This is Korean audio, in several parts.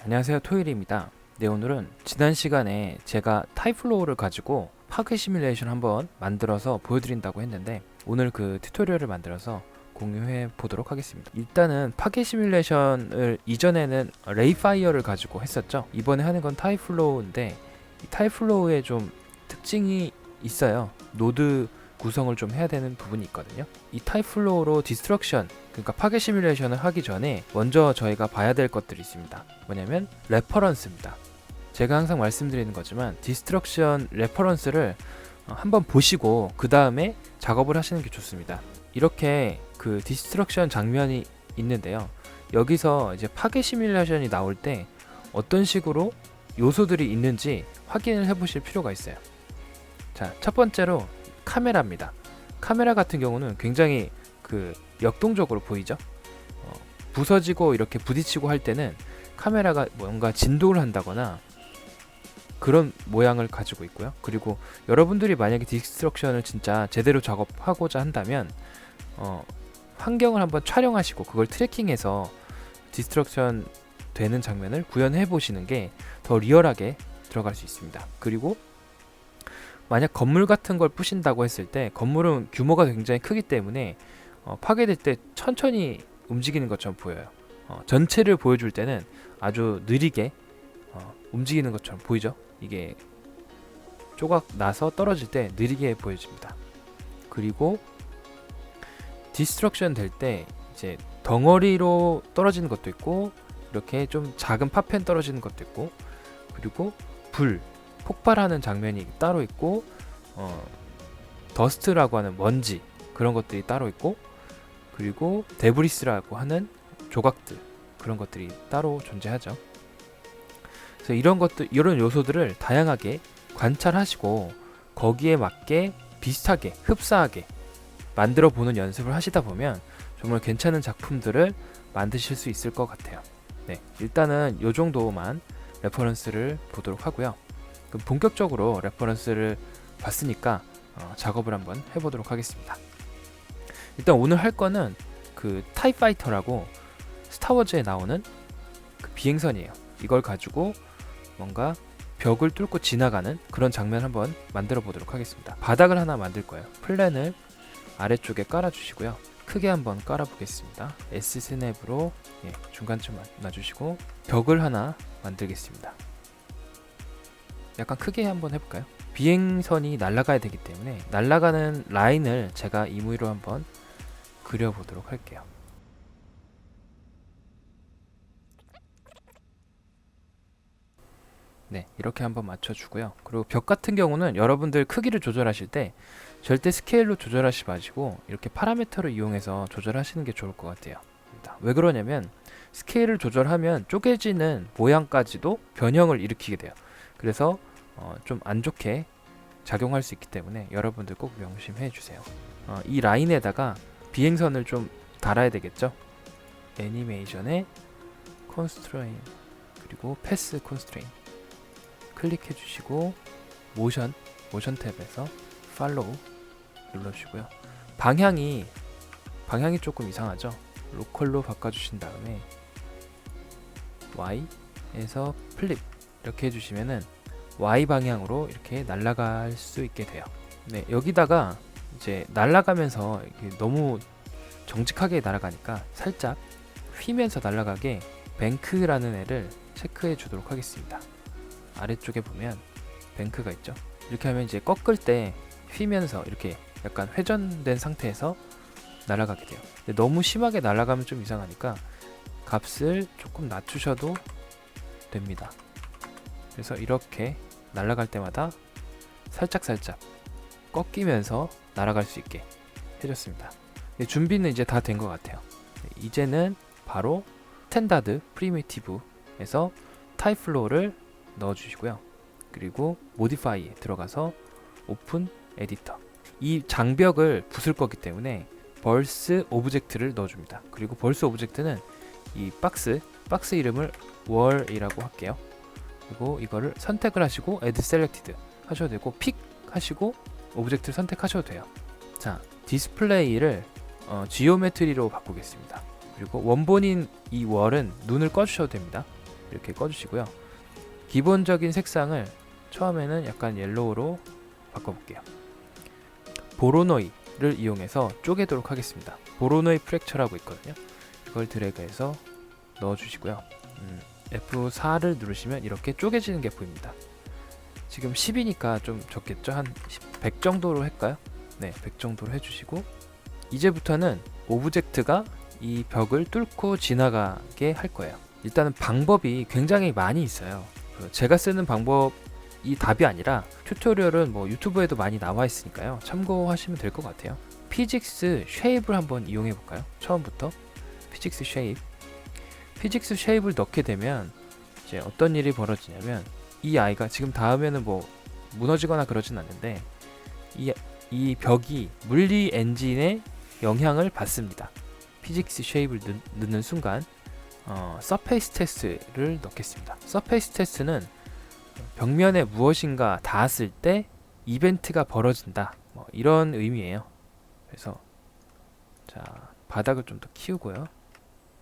안녕하세요, 토요일입니다. 네, 오늘은 지난 시간에 제가 타입플로우를 가지고 파괴 시뮬레이션 한번 만들어서 보여드린다고 했는데 오늘 그 튜토리얼을 만들어서 공유해 보도록 하겠습니다. 일단은 파괴 시뮬레이션을 이전에는 레이파이어를 가지고 했었죠. 이번에 하는 건 타입플로우인데 이 타입플로우에 좀 특징이 있어요. 노드 구성을 좀 해야 되는 부분이 있거든요. 이 타입플로우로 디스트럭션, 그러니까 파괴 시뮬레이션을 하기 전에 먼저 저희가 봐야 될 것들이 있습니다. 뭐냐면 레퍼런스입니다. 제가 항상 말씀드리는 거지만 디스트럭션 레퍼런스를 한번 보시고 그 다음에 작업을 하시는 게 좋습니다. 이렇게 그 디스트럭션 장면이 있는데요. 여기서 이제 파괴 시뮬레이션이 나올 때 어떤 식으로 요소들이 있는지 확인을 해 보실 필요가 있어요. 자, 첫 번째로 카메라입니다. 카메라 같은 경우는 굉장히 그 역동적으로 보이죠. 부서지고 이렇게 부딪히고 할 때는 카메라가 뭔가 진동을 한다거나 그런 모양을 가지고 있고요. 그리고 여러분들이 만약에 디스트럭션을 진짜 제대로 작업하고자 한다면 환경을 한번 촬영하시고 그걸 트래킹해서 디스트럭션 되는 장면을 구현해 보시는 게 더 리얼하게 들어갈 수 있습니다. 그리고 만약 건물 같은 걸 부신다고 했을 때 건물은 규모가 굉장히 크기 때문에 파괴될 때 천천히 움직이는 것처럼 보여요. 전체를 보여줄 때는 아주 느리게 움직이는 것처럼 보이죠. 이게 조각 나서 떨어질 때 느리게 보여집니다. 그리고 디스트럭션 될 때 이제 덩어리로 떨어지는 것도 있고 이렇게 좀 작은 파편 떨어지는 것도 있고 그리고 폭발하는 장면이 따로 있고 더스트라고 하는 먼지 그런 것들이 따로 있고 그리고 데브리스라고 하는 조각들 그런 것들이 따로 존재하죠. 그래서 이런 요소들을 다양하게 관찰하시고 거기에 맞게 비슷하게 흡사하게 만들어 보는 연습을 하시다 보면 정말 괜찮은 작품들을 만드실 수 있을 것 같아요. 네, 일단은 요 정도만 레퍼런스를 보도록 하고요. 그럼 본격적으로 레퍼런스를 봤으니까 작업을 한번 해보도록 하겠습니다. 일단 오늘 할 거는 그 타이파이터라고 스타워즈에 나오는 그 비행선이에요. 이걸 가지고 뭔가 벽을 뚫고 지나가는 그런 장면 한번 만들어 보도록 하겠습니다. 바닥을 하나 만들 거예요. 플랜을 아래쪽에 깔아 주시고요. 크게 한번 깔아 보겠습니다. S 스냅으로 중간쯤 놔주시고 벽을 하나 만들겠습니다. 약간 크게 한번 해볼까요? 비행선이 날아가야 되기 때문에 날아가는 라인을 제가 임의로 한번 그려보도록 할게요. 네, 이렇게 한번 맞춰주고요. 그리고 벽 같은 경우는 여러분들 크기를 조절하실 때 절대 스케일로 조절하지 마시고 이렇게 파라미터를 이용해서 조절하시는 게 좋을 것 같아요. 왜 그러냐면 스케일을 조절하면 쪼개지는 모양까지도 변형을 일으키게 돼요. 그래서 좀 안 좋게 작용할 수 있기 때문에 여러분들 꼭 명심해 주세요. 이 라인에다가 비행선을 좀 달아야 되겠죠. 애니메이션에 컨스트레인 그리고 패스 컨스트레인 클릭해 주시고 모션 탭에서 팔로우 눌러주시고요. 방향이 조금 이상하죠. 로컬로 바꿔주신 다음에 Y에서 플립 이렇게 해주시면은 Y 방향으로 이렇게 날아갈 수 있게 돼요. 네, 여기다가 이제 날아가면서 너무 정직하게 날아가니까 살짝 휘면서 날아가게 뱅크라는 애를 체크해 주도록 하겠습니다. 아래쪽에 보면 뱅크가 있죠. 이렇게 하면 이제 꺾을 때 휘면서 이렇게 약간 회전된 상태에서 날아가게 돼요. 근데 너무 심하게 날아가면 좀 이상하니까 값을 조금 낮추셔도 됩니다. 그래서 이렇게 날아갈 때마다 살짝 꺾이면서 날아갈 수 있게 해줬습니다. 준비는 이제 다 된 것 같아요. 이제는 바로 스탠다드 프리미티브에서 타입플로우를 넣어주시고요. 그리고 모디파이에 들어가서 오픈 에디터 이 장벽을 부술 거기 때문에 벌스 오브젝트를 넣어줍니다. 그리고 벌스 오브젝트는 이 박스 이름을 월이라고 할게요. 그리고 이거를 선택을 하시고 add selected 하셔도 되고 픽 하시고 오브젝트를 선택하셔도 돼요. 자, 디스플레이를 지오메트리로 바꾸겠습니다. 그리고 원본인 이 월은 눈을 꺼주셔도 됩니다. 이렇게 꺼주시고요. 기본적인 색상을 처음에는 약간 옐로우로 바꿔볼게요. 보로노이를 이용해서 쪼개도록 하겠습니다. 보로노이 프랙처라고 있거든요. 이걸 드래그해서 넣어주시고요. F4를 누르시면 이렇게 쪼개지는 게 보입니다. 지금 10이니까 좀 적겠죠? 한 100 정도로 할까요? 네, 100 정도로 해주시고, 이제부터는 오브젝트가 이 벽을 뚫고 지나가게 할 거예요. 일단은 방법이 굉장히 많이 있어요. 제가 쓰는 방법이 답이 아니라 튜토리얼은 뭐 유튜브에도 많이 나와 있으니까요. 참고하시면 될 것 같아요. 피직스 쉐입을 한번 이용해 볼까요? 처음부터 피직스 쉐입. 피직스 쉐입을 넣게 되면 이제 어떤 일이 벌어지냐면, 이 아이가 지금 닿으면은 뭐 무너지거나 그러진 않는데 이 벽이 물리 엔진의 영향을 받습니다. 피직스 쉐입을 넣는 순간 서페이스 테스트를 넣겠습니다. 서페이스 테스트는 벽면에 무엇인가 닿았을 때 이벤트가 벌어진다, 뭐 이런 의미예요. 그래서 자, 바닥을 좀 더 키우고요.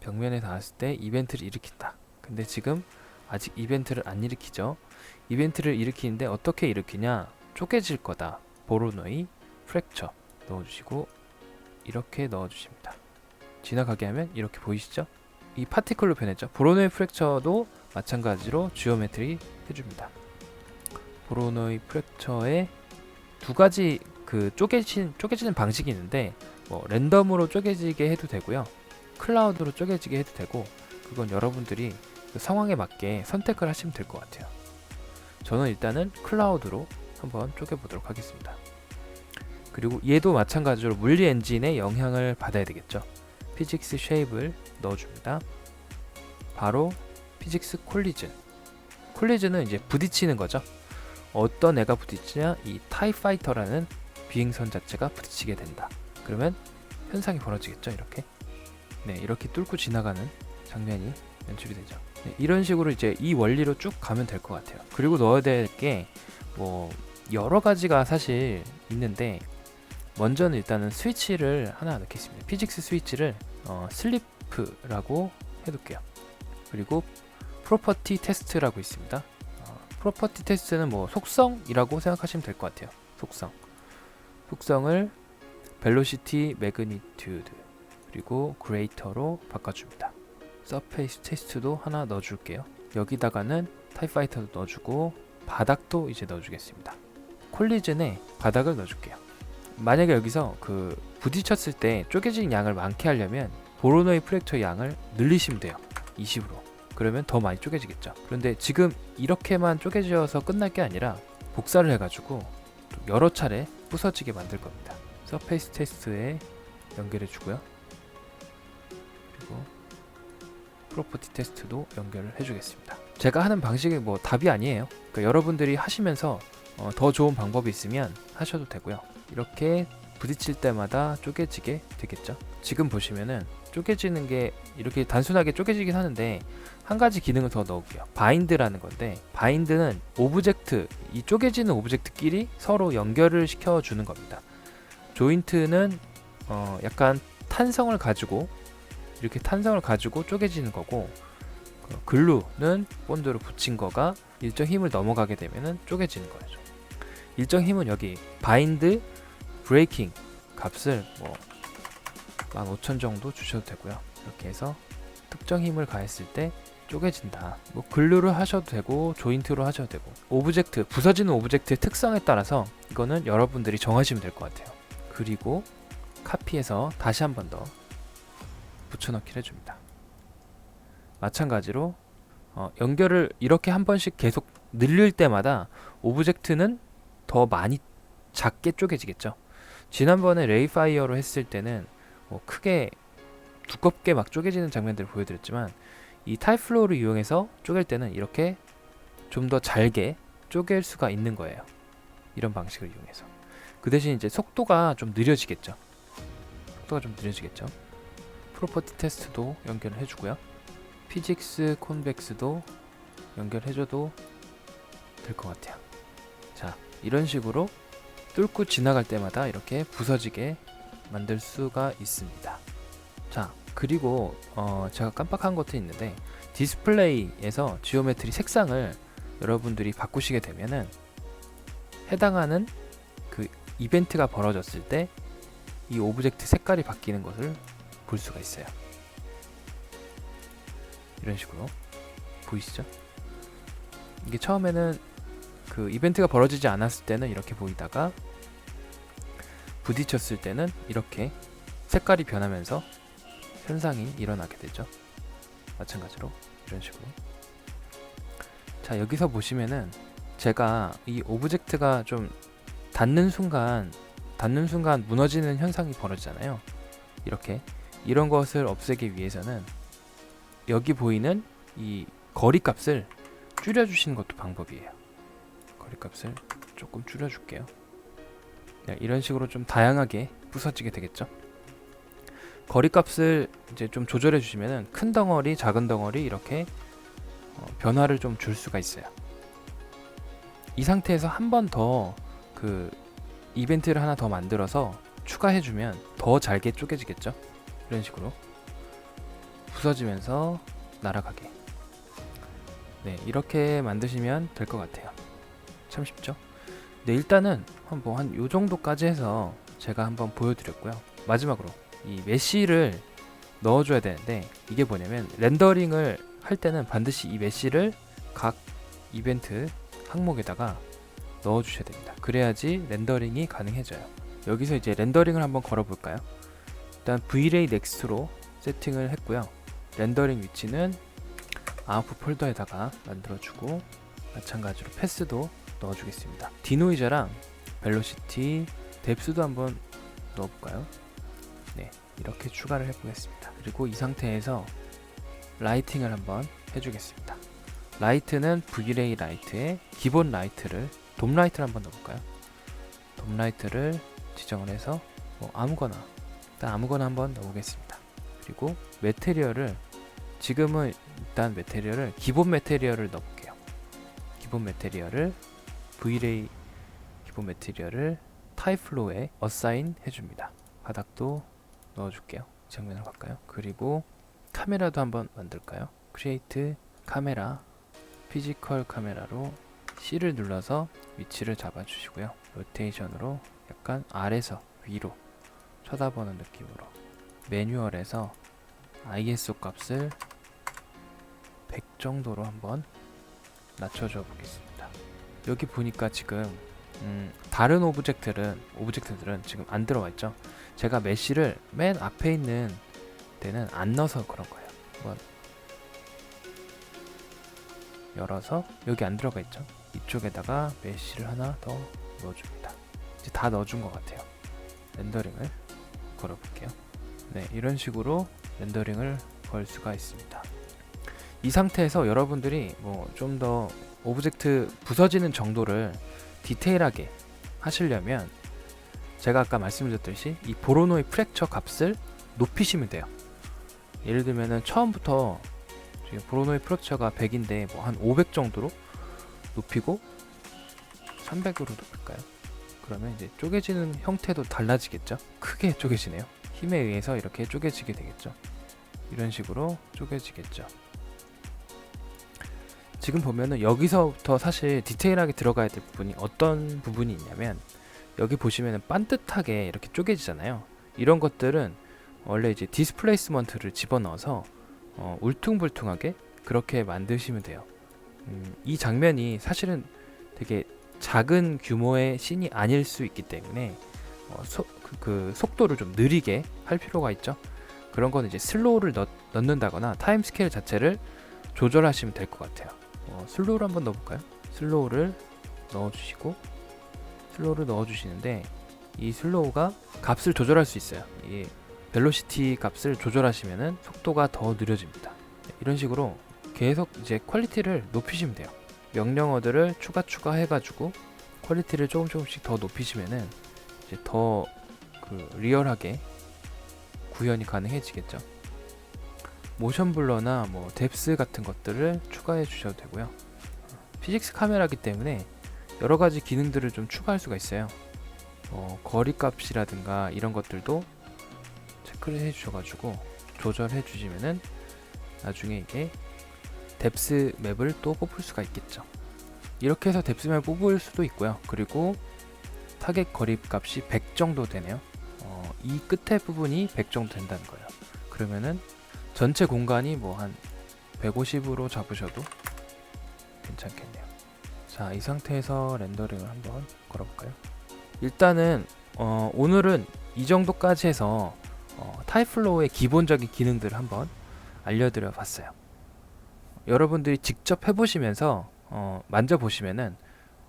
벽면에 닿았을 때 이벤트를 일으킨다. 근데 지금 아직 이벤트를 안 일으키죠. 이벤트를 일으키는데 어떻게 일으키냐? 쪼개질 거다. 보로노이 프랙처 넣어주시고 이렇게 넣어주십니다. 지나가게 하면 이렇게 보이시죠? 이 파티클로 변했죠. 보로노이 프랙처도 마찬가지로 지오메트리 해줍니다. 보로노이 프랙처에 두 가지 그 쪼개지는 방식이 있는데, 뭐 랜덤으로 쪼개지게 해도 되고요, 클라우드로 쪼개지게 해도 되고, 그건 여러분들이 그 상황에 맞게 선택을 하시면 될 것 같아요. 저는 일단은 클라우드로 한번 쪼개보도록 하겠습니다. 그리고 얘도 마찬가지로 물리 엔진의 영향을 받아야 되겠죠. 피직스 쉐입을 넣어줍니다. 바로 피직스 콜리즌. 콜리즌은 이제 부딪히는 거죠. 어떤 애가 부딪히냐? 이 타이파이터라는 비행선 자체가 부딪히게 된다. 그러면 현상이 벌어지겠죠. 이렇게. 네, 이렇게 뚫고 지나가는 장면이 연출이 되죠. 네, 이런 식으로 이제 이 원리로 쭉 가면 될 것 같아요. 그리고 넣어야 될 게 뭐 여러 가지가 사실 있는데, 먼저는 일단은 스위치를 하나 넣겠습니다. 피직스 스위치를 슬리프라고 해둘게요. 그리고 프로퍼티 테스트라고 있습니다. 프로퍼티 테스트는 뭐 속성이라고 생각하시면 될 것 같아요. 속성을 벨로시티, 매그니튜드, 그리고 그레이터로 바꿔줍니다. 서페이스 테스트도 하나 넣어줄게요. 여기다가는 타이파이터도 넣어주고 바닥도 이제 넣어주겠습니다. 콜리즌에 바닥을 넣어줄게요. 만약에 여기서 그 부딪혔을 때 쪼개진 양을 많게 하려면 보로노이 프랙처 양을 늘리시면 돼요. 20으로. 그러면 더 많이 쪼개지겠죠. 그런데 지금 이렇게만 쪼개져서 끝날 게 아니라 복사를 해가지고 여러 차례 부서지게 만들 겁니다. 서페이스 테스트에 연결해 주고요. 그리고 프로퍼티 테스트도 연결을 해주겠습니다. 제가 하는 방식이 뭐 답이 아니에요. 그러니까 여러분들이 하시면서 더 좋은 방법이 있으면 하셔도 되고요. 이렇게 부딪힐 때마다 쪼개지게 되겠죠. 지금 보시면은 쪼개지는 게 이렇게 단순하게 쪼개지긴 하는데, 한 가지 기능을 더 넣을게요. 바인드라는 건데, 바인드는 오브젝트, 이 쪼개지는 오브젝트끼리 서로 연결을 시켜주는 겁니다. 조인트는 약간 탄성을 가지고 이렇게 탄성을 가지고 쪼개지는 거고, 글루는 본드로 붙인 거가 일정 힘을 넘어가게 되면은 쪼개지는 거죠. 일정 힘은 여기 바인드 브레이킹 값을 뭐 15,000 정도 주셔도 되고요. 이렇게 해서 특정 힘을 가했을 때 쪼개진다. 뭐 글루를 하셔도 되고 조인트로 하셔도 되고, 오브젝트, 부서지는 오브젝트의 특성에 따라서 이거는 여러분들이 정하시면 될 것 같아요. 그리고 카피해서 다시 한 번 더 붙여넣기를 해줍니다. 마찬가지로 연결을 이렇게 한 번씩 계속 늘릴 때마다 오브젝트는 더 많이 작게 쪼개지겠죠. 지난번에 레이파이어로 했을 때는 뭐 크게 두껍게 막 쪼개지는 장면들을 보여드렸지만, 이 타입플로우를 이용해서 쪼갤 때는 이렇게 좀 더 잘게 쪼갤 수가 있는 거예요. 이런 방식을 이용해서. 그 대신 이제 속도가 좀 느려지겠죠. 프로퍼티 테스트도 연결을 해주고요. 피직스 콘벡스도 연결해줘도 될 것 같아요. 자, 이런 식으로 뚫고 지나갈 때마다 이렇게 부서지게 만들 수가 있습니다. 자, 그리고 제가 깜빡한 것도 있는데 디스플레이에서 지오메트리 색상을 여러분들이 바꾸시게 되면은 해당하는 그 이벤트가 벌어졌을 때 이 오브젝트 색깔이 바뀌는 것을 볼 수가 있어요. 이런 식으로 보이시죠? 이게 처음에는 그 이벤트가 벌어지지 않았을 때는 이렇게 보이다가 부딪혔을 때는 이렇게 색깔이 변하면서 현상이 일어나게 되죠. 마찬가지로 이런 식으로. 자, 여기서 보시면은 제가 이 오브젝트가 좀 닿는 순간 무너지는 현상이 벌어지잖아요. 이렇게 이런 것을 없애기 위해서는 여기 보이는 이 거리값을 줄여주시는 것도 방법이에요. 거리값을 조금 줄여줄게요. 네, 이런 식으로 좀 다양하게 부서지게 되겠죠. 거리값을 이제 좀 조절해 주시면은 큰 덩어리, 작은 덩어리 이렇게 변화를 좀 줄 수가 있어요. 이 상태에서 한 번 더 그 이벤트를 하나 더 만들어서 추가해 주면 더 잘게 쪼개지겠죠. 이런 식으로 부서지면서 날아가게. 네, 이렇게 만드시면 될 것 같아요. 참 쉽죠? 네, 일단은 한 요 정도까지 해서 제가 한번 보여드렸고요. 마지막으로 이 메쉬를 넣어줘야 되는데 이게 뭐냐면 렌더링을 할 때는 반드시 이 메쉬를 각 이벤트 항목에다가 넣어주셔야 됩니다. 그래야지 렌더링이 가능해져요. 여기서 이제 렌더링을 한번 걸어볼까요? 일단 Vray Next로 세팅을 했고요. 렌더링 위치는 아웃풋 폴더에다가 만들어주고 마찬가지로 패스도 넣어주겠습니다. 디노이저랑 벨로시티, 뎁스도 한번 넣어볼까요? 네, 이렇게 추가를 해보겠습니다. 그리고 이 상태에서 라이팅을 한번 해주겠습니다. 라이트는 Vray 라이트에 기본 라이트를 돔 라이트를 한번 넣어볼까요? 돔 라이트를 지정을 해서 아무거나 일단 아무거나 한번 넣어보겠습니다. 그리고 매테리얼을 지금은 일단 매테리얼을 기본 매테리얼을 넣어볼게요. 기본 매테리얼을 Vray 기본 매테리얼을 타입플로우에 어사인 해줍니다. 바닥도 넣어줄게요. 장면으로 갈까요? 그리고 카메라도 한번 만들까요? 크리에이트 카메라 피지컬 카메라로 C를 눌러서 위치를 잡아주시고요. 로테이션으로 약간 아래서 위로 쳐다보는 느낌으로 매뉴얼에서 ISO 값을 100 정도로 한번 낮춰줘 보겠습니다. 여기 보니까 지금 다른 오브젝트들은 지금 안 들어와 있죠. 제가 메쉬를 맨 앞에 있는 데는 안 넣어서 그런 거예요. 한번 열어서 여기 안 들어가 있죠. 이쪽에다가 메쉬를 하나 더 넣어줍니다. 이제 다 넣어준 것 같아요. 렌더링을 걸어볼게요. 네, 이런 식으로 렌더링을 걸 수가 있습니다. 이 상태에서 여러분들이 좀 더 오브젝트 부서지는 정도를 디테일하게 하시려면 제가 아까 말씀드렸듯이 이 보로노이 프랙처 값을 높이시면 돼요. 예를 들면은 처음부터 지금 보로노이 프랙처가 100인데 한 500 정도로 높이고 300으로 높일까요? 그러면 이제 쪼개지는 형태도 달라지겠죠? 크게 쪼개지네요. 힘에 의해서 이렇게 쪼개지게 되겠죠. 이런 식으로 쪼개지겠죠. 지금 보면은 여기서부터 사실 디테일하게 들어가야 될 부분이 어떤 부분이 있냐면 여기 보시면은 반듯하게 이렇게 쪼개지잖아요. 이런 것들은 원래 이제 디스플레이스먼트를 집어넣어서 울퉁불퉁하게 그렇게 만드시면 돼요. 이 장면이 사실은 되게 작은 규모의 씬이 아닐 수 있기 때문에 속도를 좀 느리게 할 필요가 있죠. 그런 거는 이제 슬로우를 넣는다거나 타임 스케일 자체를 조절하시면 될 것 같아요. 슬로우를 한번 넣어볼까요? 슬로우를 넣어주시고 슬로우를 넣어주시는데 이 슬로우가 값을 조절할 수 있어요. 이 벨로시티 값을 조절하시면은 속도가 더 느려집니다. 이런 식으로 계속 이제 퀄리티를 높이시면 돼요. 명령어들을 추가해가지고 퀄리티를 조금씩 더 높이시면은 이제 더 리얼하게 구현이 가능해지겠죠. 모션 블러나 뎁스 같은 것들을 추가해 주셔도 되고요. 피직스 카메라이기 때문에 여러 가지 기능들을 좀 추가할 수가 있어요. 거리 값이라든가 이런 것들도 체크를 해 주셔가지고 조절해 주시면은 나중에 이게 뎁스 맵을 또 뽑을 수가 있겠죠. 이렇게 해서 뎁스 맵을 뽑을 수도 있고요. 그리고 타겟 거리 값이 100 정도 되네요. 이 끝에 부분이 100 정도 된다는 거예요. 그러면은 전체 공간이 뭐 한 150으로 잡으셔도 괜찮겠네요. 자, 이 상태에서 렌더링을 한번 걸어볼까요? 일단은 오늘은 이 정도까지 해서 타입플로우의 기본적인 기능들을 한번 알려드려 봤어요. 여러분들이 직접 해보시면서 만져보시면은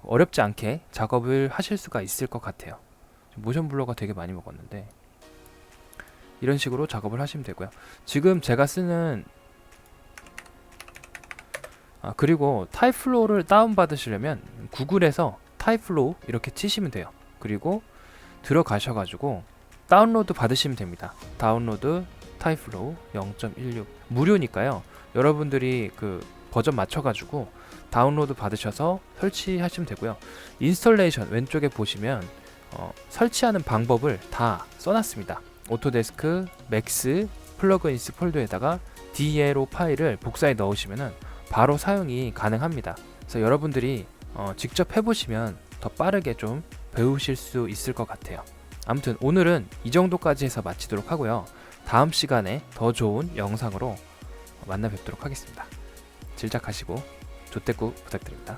어렵지 않게 작업을 하실 수가 있을 것 같아요. 모션 블러가 되게 많이 먹었는데 이런 식으로 작업을 하시면 되고요. 지금 제가 쓰는 그리고 타입플로우를 다운받으시려면 구글에서 타입플로우 이렇게 치시면 돼요. 그리고 들어가셔가지고 다운로드 받으시면 됩니다. 다운로드 타입플로우 0.16 무료니까요. 여러분들이 그 버전 맞춰가지고 다운로드 받으셔서 설치하시면 되고요. 인스톨레이션 왼쪽에 보시면 설치하는 방법을 다 써놨습니다. 오토데스크, 맥스, 플러그인스 폴더에다가 DLO 파일을 복사해 넣으시면은 바로 사용이 가능합니다. 그래서 여러분들이 직접 해보시면 더 빠르게 좀 배우실 수 있을 것 같아요. 아무튼 오늘은 이 정도까지 해서 마치도록 하고요. 다음 시간에 더 좋은 영상으로 만나 뵙도록 하겠습니다. 질작하시고 조댓구 부탁드립니다.